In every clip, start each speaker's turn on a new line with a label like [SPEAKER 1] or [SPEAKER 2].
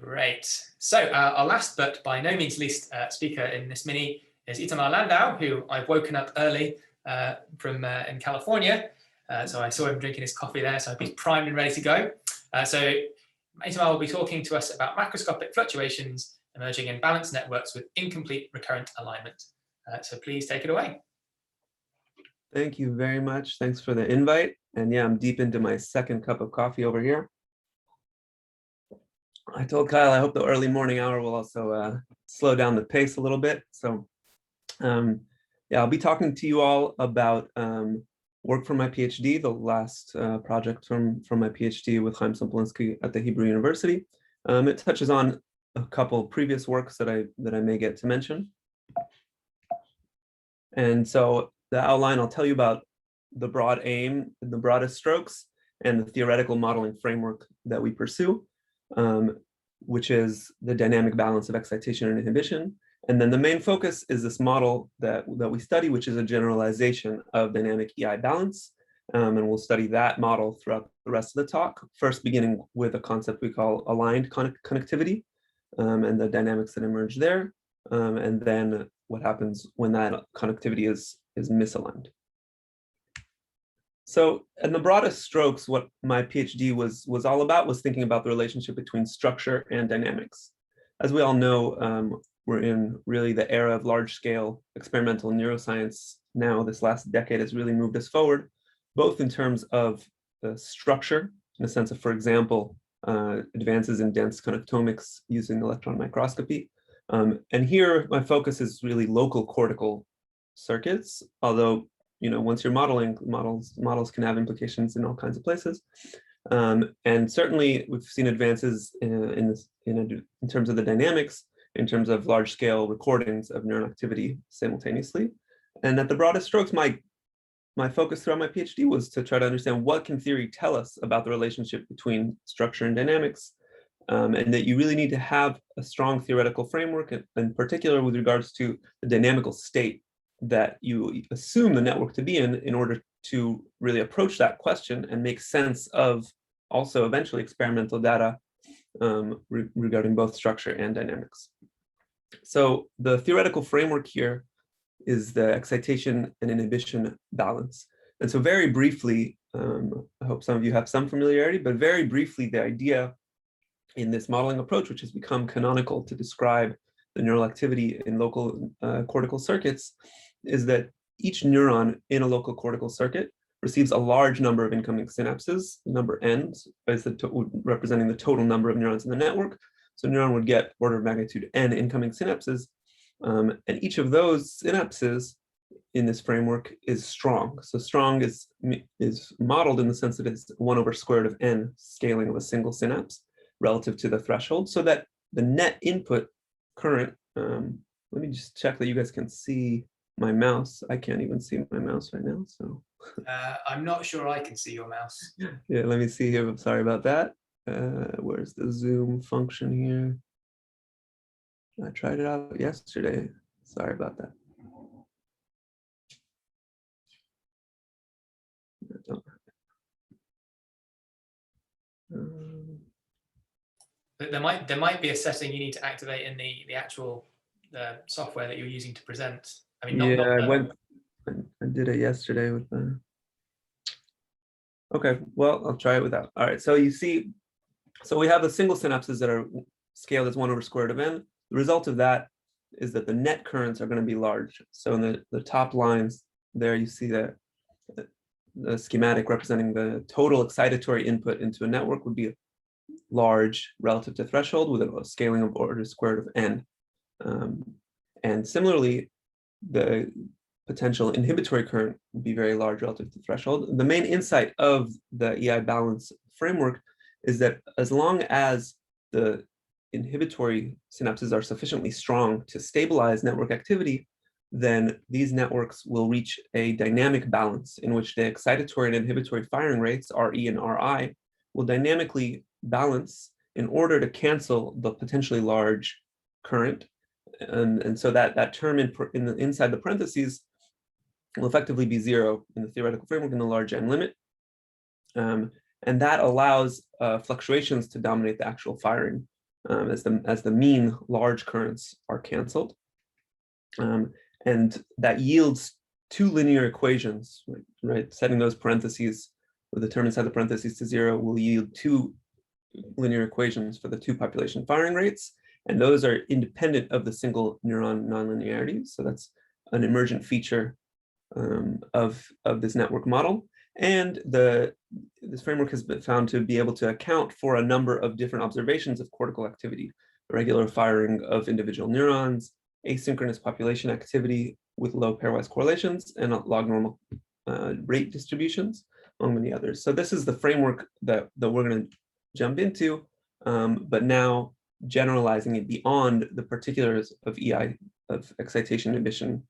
[SPEAKER 1] Great. So our last but by no means least speaker in this mini is Itamar Landau, who I've woken up early from in California. So I saw him drinking his coffee there, so he's primed and ready to go. So Itamar will be talking to us about macroscopic fluctuations emerging in balanced networks with incomplete recurrent alignment. So please take it away.
[SPEAKER 2] Thank you very much. Thanks for the invite. And yeah, I'm deep into my second cup of coffee over here. I told Kyle I hope the early morning hour will also slow down the pace a little bit. So yeah, I'll be talking to you all about work for my PhD, the last project from my PhD with Chaim Sopolinsky at the Hebrew University. It touches on a couple previous works that I may get to mention. And so the outline, I'll tell you about the broad aim, the broadest strokes, and the theoretical modeling framework that we pursue, which is the dynamic balance of excitation and inhibition. And then the main focus is this model that we study, which is a generalization of dynamic EI balance. And we'll study that model throughout the rest of the talk, first beginning with a concept we call aligned connectivity and the dynamics that emerge there. And then what happens when that connectivity is misaligned. So in the broadest strokes, what my PhD was all about was thinking about the relationship between structure and dynamics. As we all know, we're in really the era of large-scale experimental neuroscience now. This last decade has really moved us forward, both in terms of the structure, in the sense of, for example, advances in dense connectomics using electron microscopy. And here, my focus is really local cortical circuits, although once you're modeling, models can have implications in all kinds of places. And certainly, we've seen advances in terms of the dynamics, in terms of large-scale recordings of neuron activity simultaneously. And at the broadest strokes, my focus throughout my PhD was to try to understand what can theory tell us about the relationship between structure and dynamics, and that you really need to have a strong theoretical framework, in particular with regards to the dynamical state that you assume the network to be in order to really approach that question and make sense of also eventually experimental data regarding both structure and dynamics. So the theoretical framework here is the excitation and inhibition balance. And so very briefly, I hope some of you have some familiarity, but very briefly, the idea in this modeling approach, which has become canonical to describe the neural activity in local cortical circuits, is that each neuron in a local cortical circuit receives a large number of incoming synapses. Number n is representing the total number of neurons in the network. So a neuron would get order of magnitude n incoming synapses. And each of those synapses in this framework is strong. So strong is modeled in the sense that it's 1 over square root of n scaling of a single synapse relative to the threshold, so that the net input current, let me just check that you guys can see my mouse. I can't even see my mouse right now, so.
[SPEAKER 1] I'm not sure I can see your mouse.
[SPEAKER 2] Yeah, let me see here. I'm sorry about that. Where's the zoom function here? I tried it out yesterday. Sorry about that.
[SPEAKER 1] There might be a setting you need to activate in the actual software that you're using to present. I mean,
[SPEAKER 2] I did it yesterday with the. Okay, well, I'll try it without. All right, so you see, so we have the single synapses that are scaled as 1 over square root of n. The result of that is that the net currents are going to be large. So in the top lines there, you see that the schematic representing the total excitatory input into a network would be large relative to threshold with a scaling of order square root of n. And similarly, the potential inhibitory current would be very large relative to threshold. The main insight of the EI balance framework is that as long as the inhibitory synapses are sufficiently strong to stabilize network activity, then these networks will reach a dynamic balance in which the excitatory and inhibitory firing rates, RE and RI, will dynamically balance in order to cancel the potentially large current. And so that term inside the parentheses will effectively be 0 in the theoretical framework in the large n limit. And that allows fluctuations to dominate the actual firing as the mean large currents are canceled. And that yields two linear equations, right? Setting those parentheses, or the term inside the parentheses to 0 will yield two linear equations for the two population firing rates. And those are independent of the single neuron nonlinearity. So that's an emergent feature of this network model. And this framework has been found to be able to account for a number of different observations of cortical activity, regular firing of individual neurons, asynchronous population activity with low pairwise correlations, and log normal rate distributions, among many others. So this is the framework that we're going to jump into, but now generalizing it beyond the particulars of EI, of excitation inhibition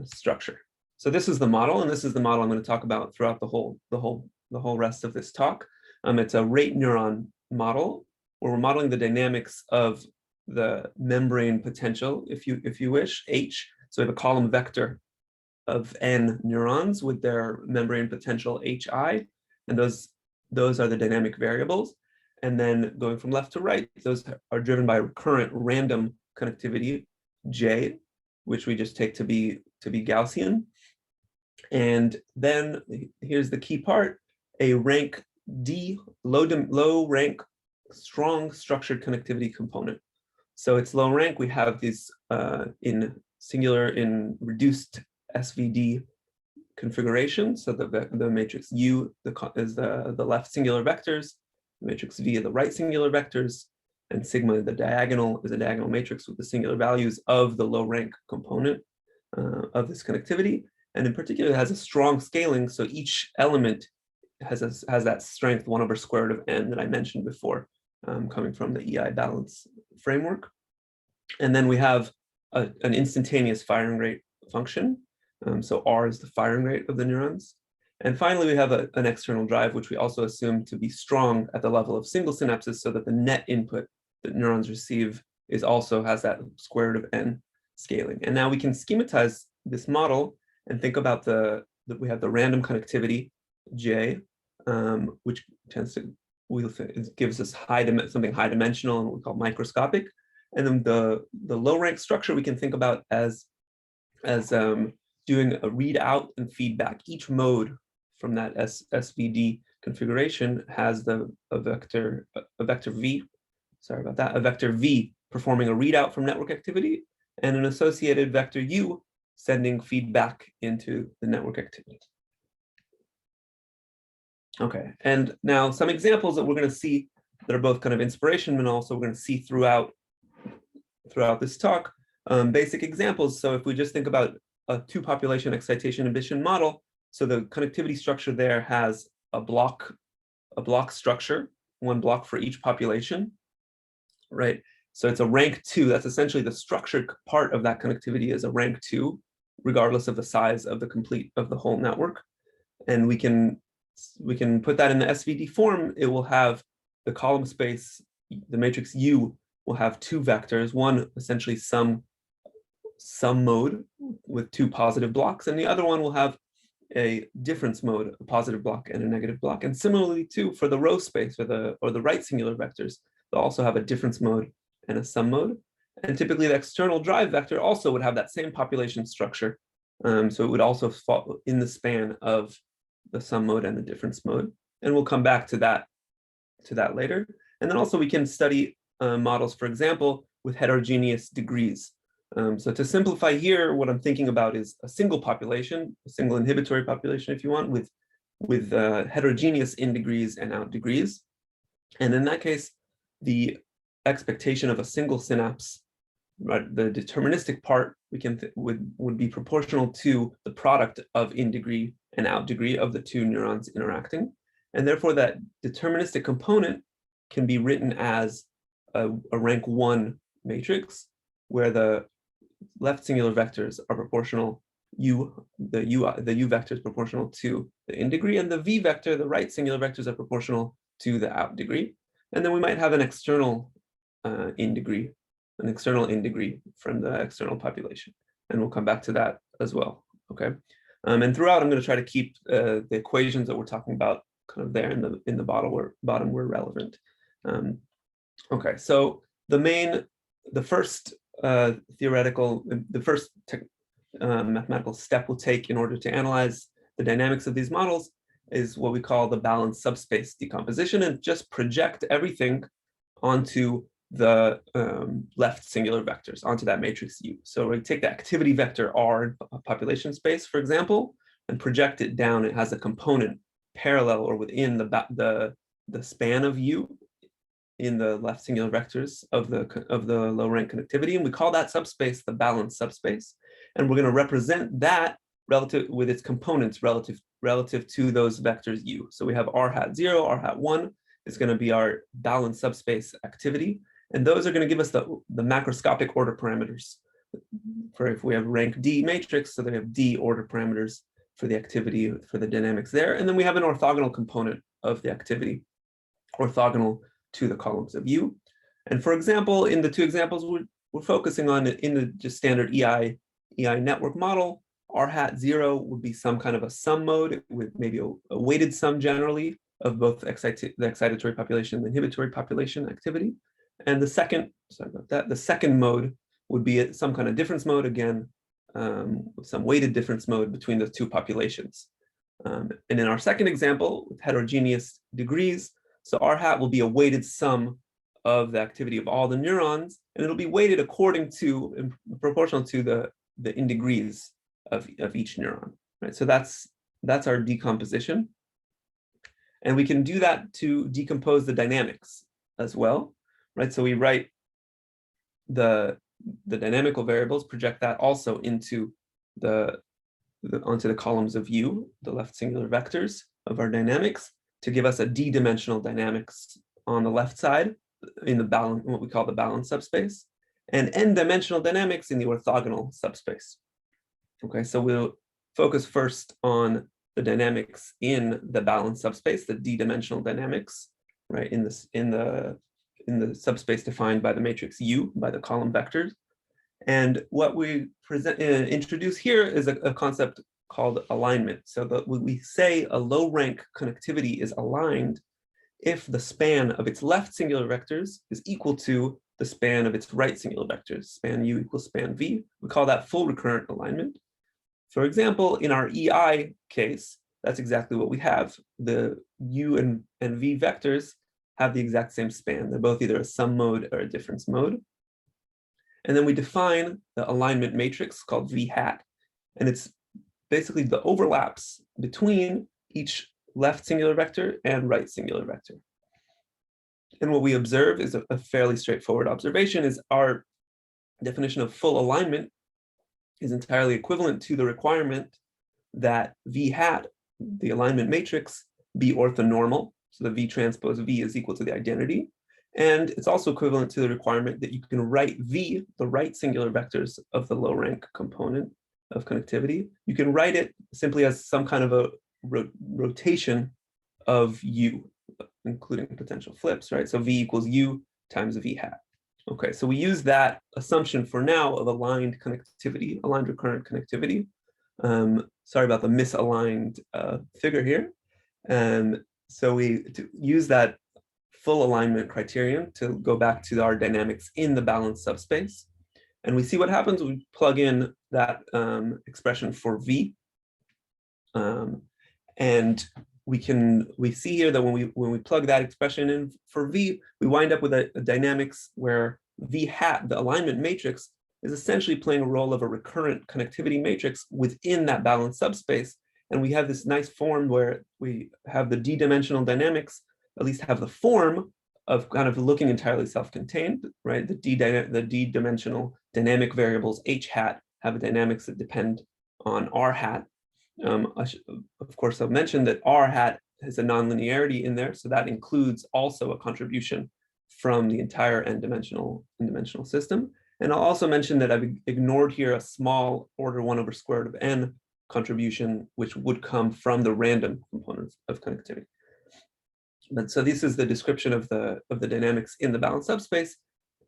[SPEAKER 2] structure. So this is the model, and this is the model I'm going to talk about throughout the whole rest of this talk. It's a rate neuron model where we're modeling the dynamics of the membrane potential, if you wish, H. So we have a column vector of n neurons with their membrane potential HI, and those are the dynamic variables. And then going from left to right, those are driven by recurrent random connectivity J, which we just take to be Gaussian. And then here's the key part: a rank D, low rank, strong structured connectivity component. So it's low rank. We have these in reduced SVD configuration. So the matrix U is the left singular vectors, the matrix V are the right singular vectors, and sigma is a diagonal matrix with the singular values of the low rank component of this connectivity. And in particular, it has a strong scaling. So each element has that strength 1/square root of n that I mentioned before, coming from the EI balance framework. And then we have an instantaneous firing rate function. So R is the firing rate of the neurons. And finally, we have an external drive, which we also assume to be strong at the level of single synapses, so that the net input that neurons receive also has that square root of n scaling. And now we can schematize this model and think about we have the random connectivity J, which gives us something high dimensional, and we call microscopic. And then the low rank structure we can think about as doing a readout and feedback. Each mode from that SVD configuration has a vector V. Sorry about that. A vector V performing a readout from network activity, and an associated vector U sending feedback into the network activity. Okay, and now some examples that we're going to see that are both kind of inspiration and also we're going to see throughout this talk, basic examples. So if we just think about a two population excitation inhibition model, so the connectivity structure there has a block structure, one block for each population, right? So it's a rank 2. That's essentially the structured part of that connectivity is a rank 2, regardless of the size of the whole network. And we can put that in the SVD form. It will have the column space, the matrix U will have two vectors, one essentially some mode with two positive blocks, and the other one will have a difference mode, a positive block and a negative block. And similarly too, for the row space or the right singular vectors, they'll also have a difference mode and a sum mode. And typically the external drive vector also would have that same population structure. So it would also fall in the span of the sum mode and the difference mode. And we'll come back to that later. And then also we can study models, for example, with heterogeneous degrees. So to simplify here, what I'm thinking about is a single population, a single inhibitory population, if you want, with heterogeneous in degrees and out degrees. And in that case, the expectation of a single synapse, right, the deterministic part, would be proportional to the product of in degree and out degree of the two neurons interacting. And therefore that deterministic component can be written as a rank 1 matrix, where the left singular vectors are proportional, the U vector is proportional to the in degree, and the V vector, the right singular vectors, are proportional to the out degree. And then we might have an external in degree from the external population. And we'll come back to that as well, okay? And throughout, I'm going to try to keep the equations that we're talking about kind of there in the bottom where relevant. Okay, so the first mathematical step we'll take in order to analyze the dynamics of these models is what we call the balanced subspace decomposition, and just project everything onto the left singular vectors, onto that matrix U. So we take the activity vector R in population space, for example, and project it down. It has a component parallel or within the span of U in the left singular vectors of the low rank connectivity, and we call that subspace the balanced subspace. And we're going to represent that relative with its components relative to those vectors U. So we have R hat 0, R hat 1 is going to be our balanced subspace activity, and those are going to give us the macroscopic order parameters for if we have rank D matrix, so they have D order parameters for the activity, for the dynamics there. And then we have an orthogonal component of the activity, orthogonal to the columns of U. And for example, in the two examples we're focusing on in the just standard EI network model, R hat 0 would be some kind of a sum mode with maybe a weighted sum generally of both the excitatory population and the inhibitory population activity. And the second mode would be some kind of difference mode, again, some weighted difference mode between the two populations. And in our second example, with heterogeneous degrees, so R hat will be a weighted sum of the activity of all the neurons, and it'll be weighted according to, proportional to the in degrees of each neuron, right? So that's our decomposition. And we can do that to decompose the dynamics as well, right? So we write the dynamical variables, project that also into onto the columns of U, the left singular vectors of our dynamics, to give us a d-dimensional dynamics on the left side in the balance, what we call the balanced subspace, and n-dimensional dynamics in the orthogonal subspace. Okay, so we'll focus first on the dynamics in the balanced subspace, the d-dimensional dynamics, right, in the subspace defined by the matrix U, by the column vectors. And what we introduce here is a concept called alignment. So we say a low rank connectivity is aligned if the span of its left singular vectors is equal to the span of its right singular vectors, span U equals span V. We call that full recurrent alignment. For example, in our EI case, that's exactly what we have. The U and V vectors have the exact same span. They're both either a sum mode or a difference mode. And then we define the alignment matrix called V hat. And it's basically the overlaps between each left singular vector and right singular vector. And what we observe is a fairly straightforward observation, is our definition of full alignment is entirely equivalent to the requirement that V hat, the alignment matrix, be orthonormal. So the V transpose V is equal to the identity. And it's also equivalent to the requirement that you can write V, the right singular vectors of the low rank component of connectivity. You can write it simply as some kind of a rotation of U, including potential flips, right? So V equals U times V hat. Okay, so we use that assumption for now of aligned connectivity, aligned recurrent connectivity. Sorry about the misaligned figure here. So we use that full alignment criterion to go back to our dynamics in the balanced subspace. And we see what happens when we plug in that expression for V. And we see here that when we plug that expression in for V, we wind up with a dynamics where V hat, the alignment matrix, is essentially playing a role of a recurrent connectivity matrix within that balanced subspace. And we have this nice form where we have the d-dimensional dynamics at least have the form of kind of looking entirely self-contained, right? The d-dimensional dynamic variables H hat have dynamics that depend on R hat. Of course, I've mentioned that R hat has a nonlinearity in there, so that includes also a contribution from the entire n-dimensional system. And I'll also mention that I've ignored here a small order 1 over square root of n contribution, which would come from the random components of connectivity. But so this is the description of the dynamics in the balanced subspace.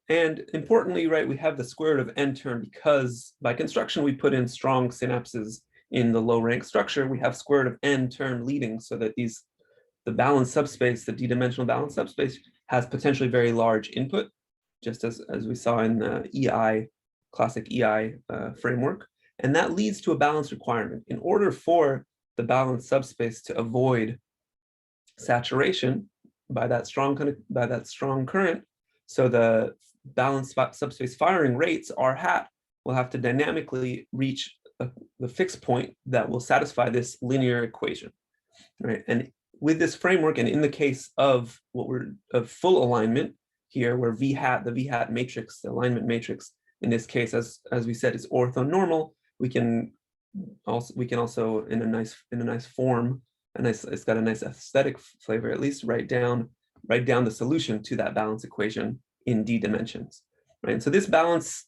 [SPEAKER 2] And importantly, right, we have the square root of n term because by construction we put in strong synapses in the low rank structure. We have square root of n term leading so that the balanced subspace, the d-dimensional balanced subspace, has potentially very large input, just as we saw in the EI, classic EI framework. And that leads to a balance requirement. In order for the balanced subspace to avoid saturation by that strong current, so the balanced subspace firing rates, R hat, will have to dynamically reach the fixed point that will satisfy this linear equation, right? And with this framework, and in the case of of full alignment here, where V hat, the V hat matrix, the alignment matrix, in this case, as we said, is orthonormal, we can also in a nice form, it's got a nice aesthetic flavor, at least write down the solution to that balance equation in d dimensions, right? And so this balance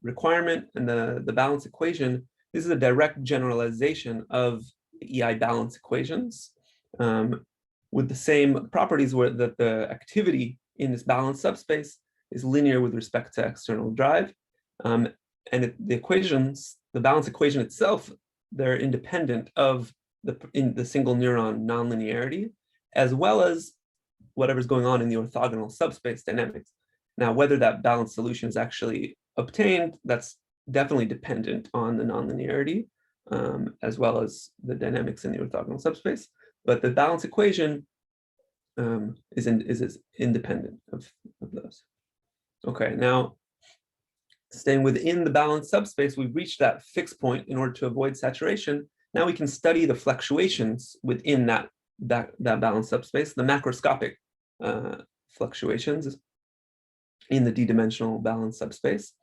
[SPEAKER 2] requirement and the balance equation, this is a direct generalization of the EI balance equations with the same properties that the activity in this balanced subspace is linear with respect to external drive. And the balance equation itself, they're independent of the single neuron nonlinearity, as well as whatever's going on in the orthogonal subspace dynamics. Now, whether that balanced solution is actually obtained, that's definitely dependent on the nonlinearity, as well as the dynamics in the orthogonal subspace. But the balance equation is independent of those. Okay, now staying within the balanced subspace, we've reached that fixed point in order to avoid saturation. Now we can study the fluctuations within that balanced subspace, the macroscopic fluctuations in the d-dimensional balanced subspace,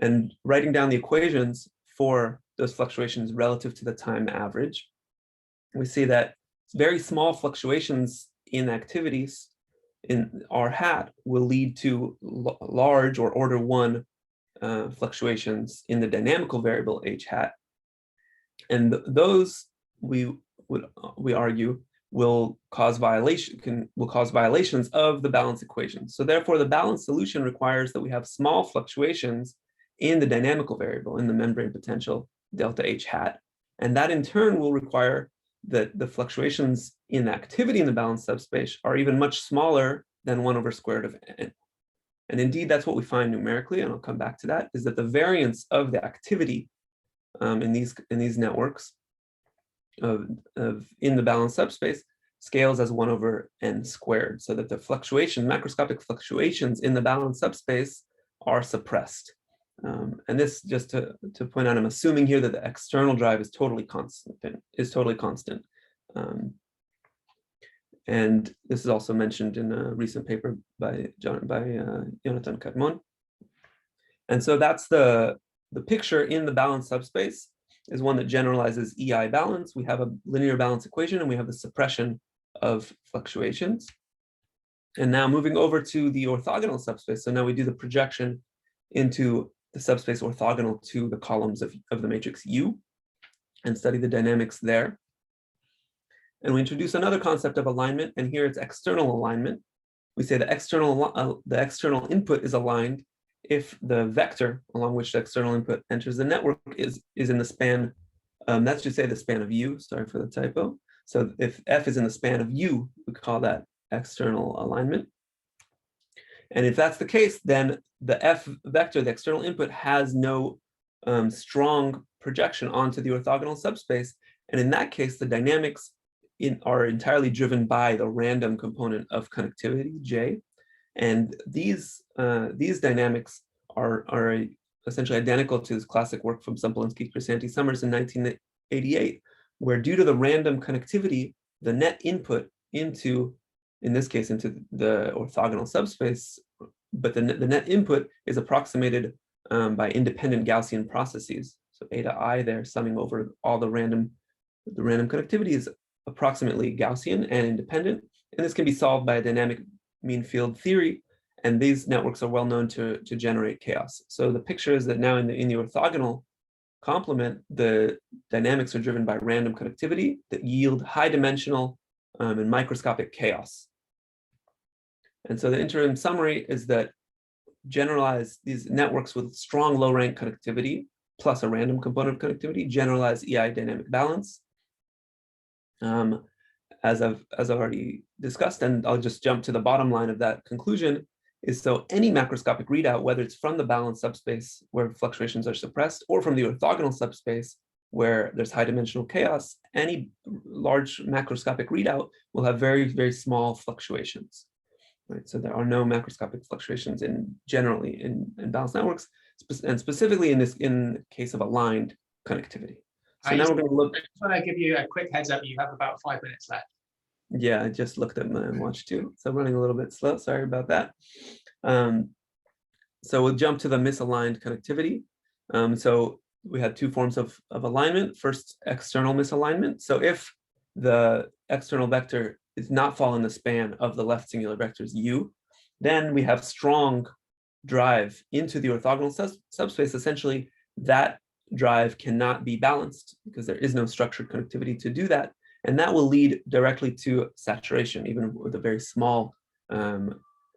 [SPEAKER 2] and writing down the equations for those fluctuations relative to the time average. We see that very small fluctuations in activities in R hat will lead to large or order 1 fluctuations in the dynamical variable H hat. And those we argue will cause violations of the balance equation. So therefore, the balance solution requires that we have small fluctuations in the dynamical variable, in the membrane potential delta H hat. And that in turn will require that the fluctuations in activity in the balanced subspace are even much smaller than 1 over square root of n. And indeed, that's what we find numerically, and I'll come back to that, is that the variance of the activity in these networks in the balanced subspace scales as 1 over n squared, so that the macroscopic fluctuations in the balanced subspace are suppressed. And this, just to point out, I'm assuming here that the external drive is totally constant. And this is also mentioned in a recent paper by Jonathan Cadmon. And so that's the picture in the balanced subspace is one that generalizes EI balance. We have a linear balance equation, and we have the suppression of fluctuations. And now moving over to the orthogonal subspace. So now we do the projection into the subspace orthogonal to the columns of the matrix U and study the dynamics there. And we introduce another concept of alignment, and here it's external alignment. We say the external input is aligned if the vector along which the external input enters the network is in the span, that should say the span of U, sorry for the typo. So if F is in the span of U, we call that external alignment. And if that's the case, then the F vector, the external input, has no strong projection onto the orthogonal subspace. And in that case, the dynamics are entirely driven by the random component of connectivity, J. And these dynamics are essentially identical to this classic work from Sampolinsky, Crisanti, Summers in 1988, where due to the random connectivity, the net input into, in this case, into the orthogonal subspace, but the net input is approximated by independent Gaussian processes. So eta I there, summing over all the random connectivity, is approximately Gaussian and independent. And this can be solved by a dynamic mean field theory. And these networks are well known to generate chaos. So the picture is that now in the orthogonal complement, the dynamics are driven by random connectivity that yield high dimensional and microscopic chaos. And so the interim summary is that generalize these networks with strong low rank connectivity plus a random component of connectivity, generalize EI dynamic balance. as I've already discussed, and I'll just jump to the bottom line of that conclusion, is so any macroscopic readout, whether it's from the balanced subspace where fluctuations are suppressed, or from the orthogonal subspace where there's high dimensional chaos, any large macroscopic readout will have very, very small fluctuations. Right? So there are no macroscopic fluctuations generally in balanced networks, and specifically in the case of aligned connectivity. So now we're going to look.
[SPEAKER 1] I just want to give you a quick heads up. You have about 5 minutes left.
[SPEAKER 2] Yeah, I just looked at my watch too. So running a little bit slow. Sorry about that. So we'll jump to the misaligned connectivity. So we had two forms of alignment. First, external misalignment. So if the external vector does not fall in the span of the left singular vectors u, then we have strong drive into the orthogonal subspace. Essentially, that drive cannot be balanced because there is no structured connectivity to do that. And that will lead directly to saturation, even with the very small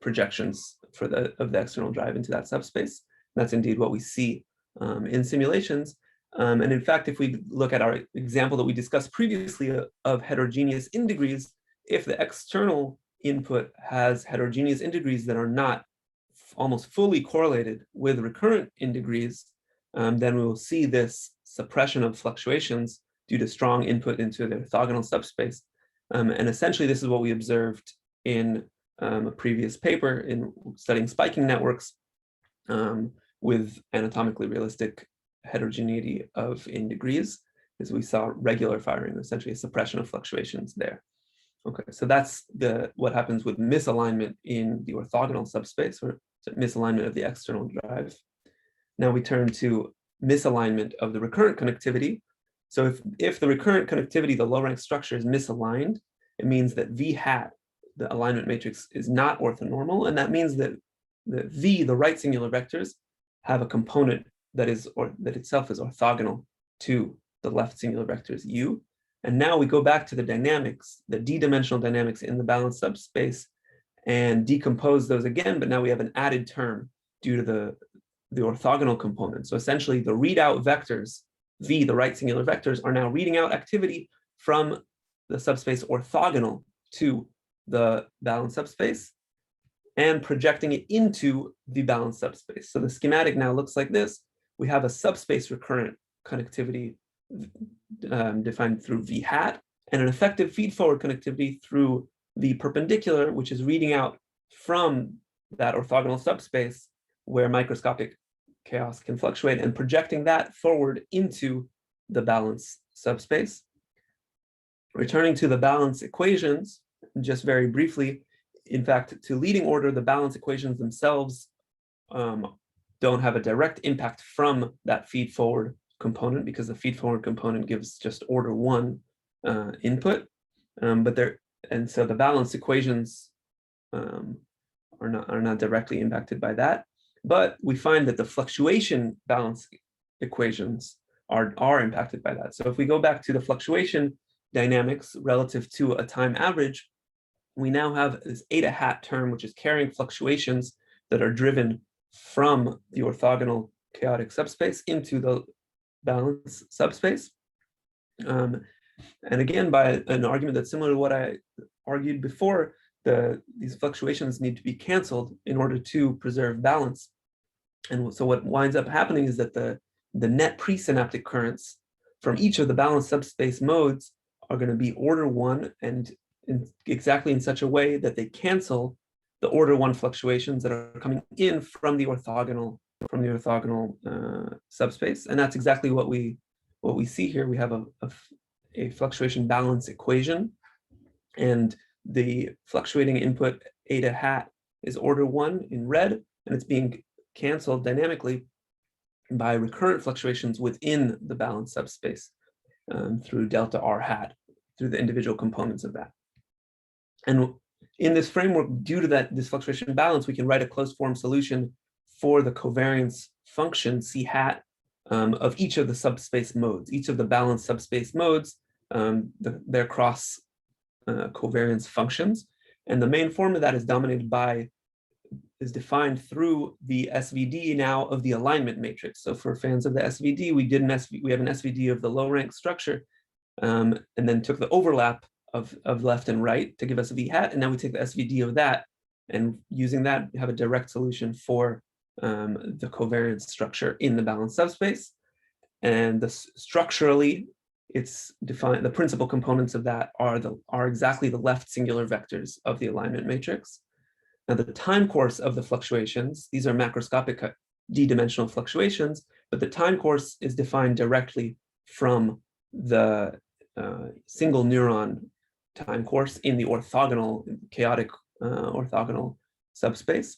[SPEAKER 2] projections of the external drive into that subspace. That's indeed what we see in simulations. And in fact, if we look at our example that we discussed previously of heterogeneous indegrees, if the external input has heterogeneous indegrees that are not almost fully correlated with recurrent indegrees, then we will see this suppression of fluctuations due to strong input into the orthogonal subspace. And essentially, this is what we observed in a previous paper in studying spiking networks with anatomically realistic heterogeneity of in degrees, as we saw regular firing, essentially a suppression of fluctuations there. Okay, so that's what happens with misalignment in the orthogonal subspace, or misalignment of the external drive. Now we turn to misalignment of the recurrent connectivity. So if the recurrent connectivity, the low rank structure, is misaligned, it means that V hat, the alignment matrix, is not orthonormal, and that means that the V, the right singular vectors, have a component that itself is orthogonal to the left singular vectors U. And now we go back to the dynamics, the d-dimensional dynamics in the balanced subspace, and decompose those again, but now we have an added term due to the orthogonal component. So essentially the readout vectors, V, the right singular vectors, are now reading out activity from the subspace orthogonal to the balanced subspace and projecting it into the balanced subspace. So the schematic now looks like this. We have a subspace recurrent connectivity defined through V hat, and an effective feed-forward connectivity through V perpendicular, which is reading out from that orthogonal subspace where microscopic chaos can fluctuate, and projecting that forward into the balance subspace. Returning to the balance equations, just very briefly, in fact, to leading order, the balance equations themselves don't have a direct impact from that feed-forward component, because the feed-forward component gives just order 1 input, and so the balance equations are not directly impacted by that. But we find that the fluctuation balance equations are impacted by that. So if we go back to the fluctuation dynamics relative to a time average, we now have this eta hat term, which is carrying fluctuations that are driven from the orthogonal chaotic subspace into the balance subspace. And again, by an argument that's similar to what I argued before, these fluctuations need to be canceled in order to preserve balance. And so what winds up happening is that the net presynaptic currents from each of the balanced subspace modes are going to be order 1, and exactly in such a way that they cancel the order 1 fluctuations that are coming in from the orthogonal subspace. And that's exactly what we see here. We have a fluctuation balance equation, and the fluctuating input eta hat is order 1 in red, and it's being canceled dynamically by recurrent fluctuations within the balance subspace through delta r hat, through the individual components of that. And in this framework, due to this fluctuation balance, we can write a closed form solution for the covariance function C hat of each of the subspace modes, each of the balanced subspace modes, their cross covariance functions. And the main form of that is defined through the SVD now of the alignment matrix. So for fans of the SVD, we have an SVD of the low rank structure, and then took the overlap of left and right to give us a v hat, and now we take the SVD of that, and using that, we have a direct solution for the covariance structure in the balanced subspace. And structurally, it's defined. The principal components of that are exactly the left singular vectors of the alignment matrix. Now, the time course of the fluctuations, these are macroscopic d-dimensional fluctuations, but the time course is defined directly from the single neuron time course in the orthogonal, chaotic orthogonal subspace.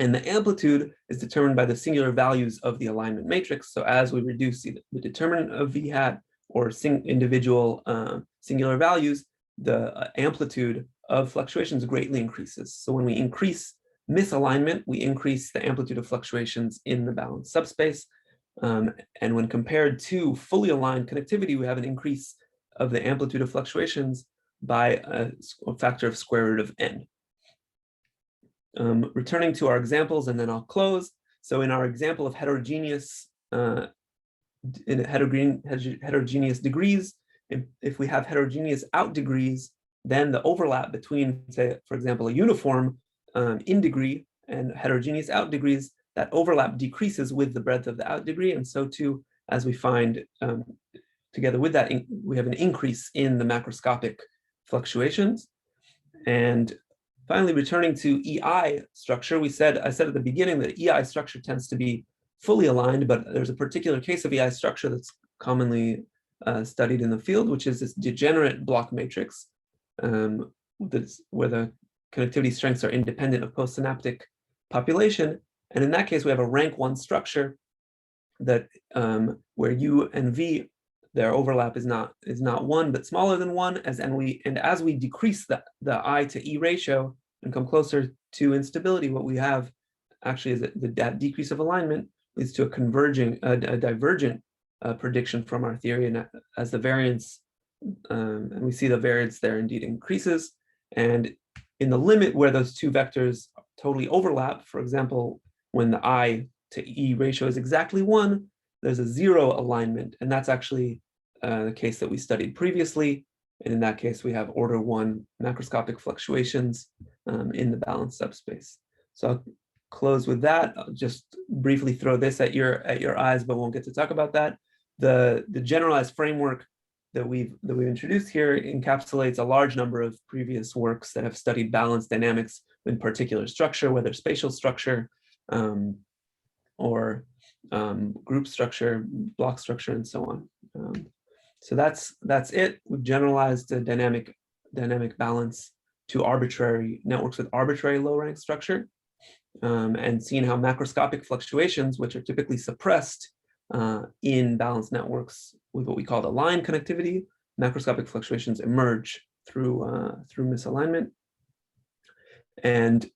[SPEAKER 2] And the amplitude is determined by the singular values of the alignment matrix. So as we reduce the determinant of v hat or individual singular values, the amplitude of fluctuations greatly increases. So when we increase misalignment, we increase the amplitude of fluctuations in the balanced subspace. And when compared to fully aligned connectivity, we have an increase of the amplitude of fluctuations by a factor of square root of n. Returning to our examples, and then I'll close. So in our example of heterogeneous degrees, if we have heterogeneous out degrees, then the overlap between, say, for example, a uniform in degree and heterogeneous out degrees, that overlap decreases with the breadth of the out degree. And so too, as we find together with that, we have an increase in the macroscopic fluctuations. And finally, returning to EI structure, I said at the beginning that EI structure tends to be fully aligned, but there's a particular case of EI structure that's commonly studied in the field, which is this degenerate block matrix, where the connectivity strengths are independent of postsynaptic population. And in that case, we have a rank 1 structure that where U and V, their overlap is not 1, but smaller than 1. As we decrease the I to E ratio and come closer to instability, what we have actually is that decrease of alignment leads to a divergent prediction from our theory, and as the variance, and we see the variance there indeed increases. And in the limit where those two vectors totally overlap, for example, when the I to E ratio is exactly 1, there's a 0 alignment, and that's actually the case that we studied previously. And in that case, we have order 1 macroscopic fluctuations in the balanced subspace. So I'll close with that. I'll just briefly throw this at your eyes, but won't get to talk about that. The generalized framework that we've introduced here encapsulates a large number of previous works that have studied balanced dynamics in particular structure, whether spatial structure or group structure, block structure, and so on. So that's it. We've generalized the dynamic balance to arbitrary networks with arbitrary low rank structure, and seen how macroscopic fluctuations, which are typically suppressed in balanced networks with what we call aligned connectivity, macroscopic fluctuations emerge through misalignment. And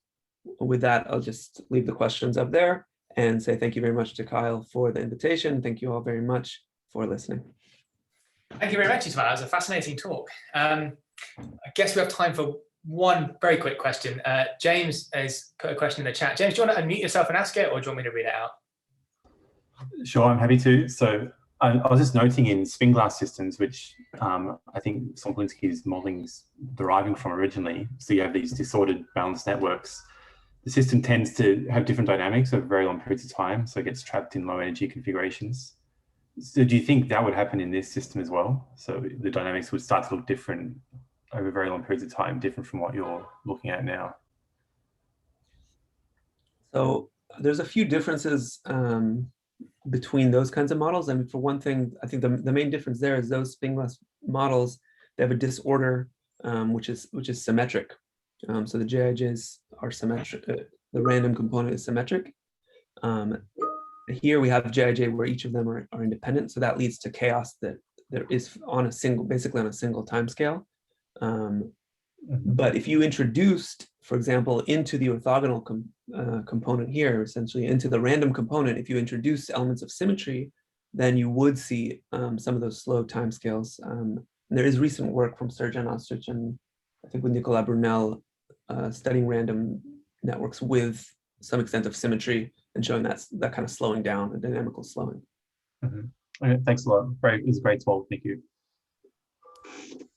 [SPEAKER 2] with that, I'll just leave the questions up there and say thank you very much to Kyle for the invitation. Thank you all very much for listening.
[SPEAKER 1] Thank you very much, Itamar. That was a fascinating talk. I guess we have time for one very quick question. James has put a question in the chat. James, do you want to unmute yourself and ask it, or do you want me to read it out?
[SPEAKER 3] Sure, I'm happy to. So I was just noting in spin glass systems, which I think Somplinsky's modeling is deriving from originally. So you have these disordered balanced networks. The system tends to have different dynamics over very long periods of time, so it gets trapped in low energy configurations. So do you think that would happen in this system as well? So the dynamics would start to look different over very long periods of time, different from what you're looking at now?
[SPEAKER 2] So there's a few differences between those kinds of models. I mean, for one thing, I think the main difference there is those spin glass models, they have a disorder which is symmetric. So the JIJs are symmetric. The random component is symmetric. Here we have JIJ where each of them are independent. So that leads to chaos that there is basically on a single time scale. But if you introduced, for example, into the orthogonal component here, essentially into the random component, if you introduce elements of symmetry, then you would see some of those slow timescales. There is recent work from Serjan Ostrich and I think with Nicolas Brunel studying random networks with some extent of symmetry and showing that kind of slowing down, a dynamical slowing.
[SPEAKER 3] Okay, thanks a lot. It was a great talk. Thank you.